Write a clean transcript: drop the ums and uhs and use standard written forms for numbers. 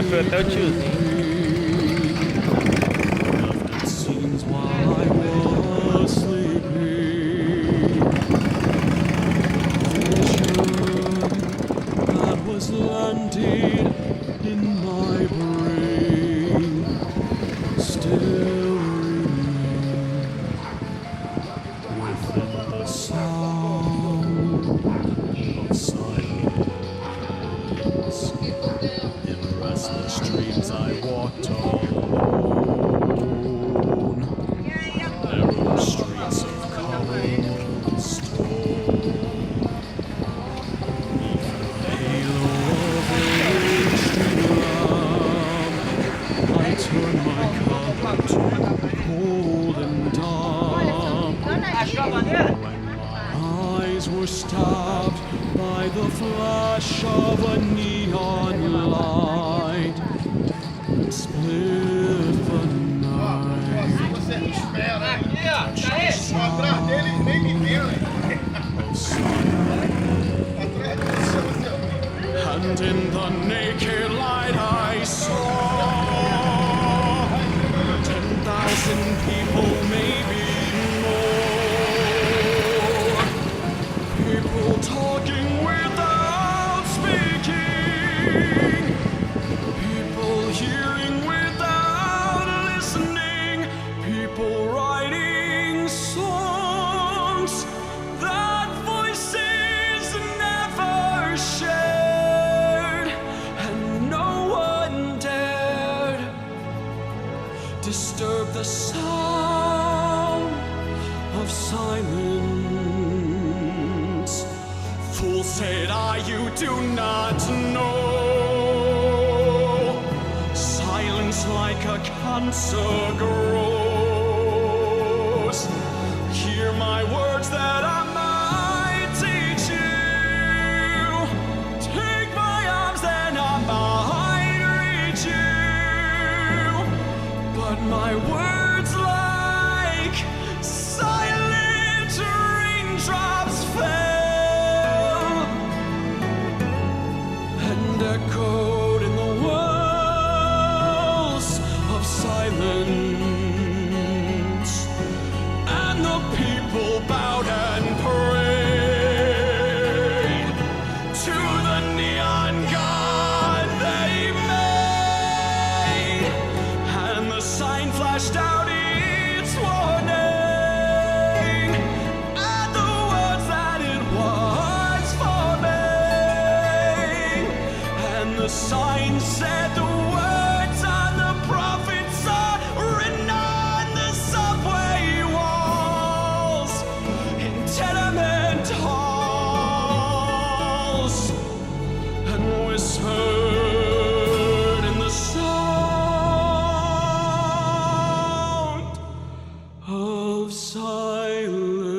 foi até o tiozinho. Scenes while I was sleeping. Vision that was landed in my brain still remain within the sound of silence. In restless dreams I walked alone, narrow streets of cold stone. Neath the halo of a street lamp, I turned my cover to cold and damp. When my eyes were stabbed by the flash of a neon light that split the night. Atrás dele, nem me vendo. And in the naked light I saw 10,000 people, maybe more. People talking without speaking. People hearing without listening. People writing songs that voices never shared, and no one dared disturb the sound of silence. Fool, said I, you do not know. Silence like a cancer grows. Hear my words that I might teach you. Take my arms and I might reach you. But my words like silent raindrops fell and echoed in the wells of silence. And the people bowed and prayed to the neon god they made. And the sign flashed out its warning, and the words that it was forming. And the sign said the words on the prophets are written on the subway walls, in tenement halls, and whispered in the sound of silence.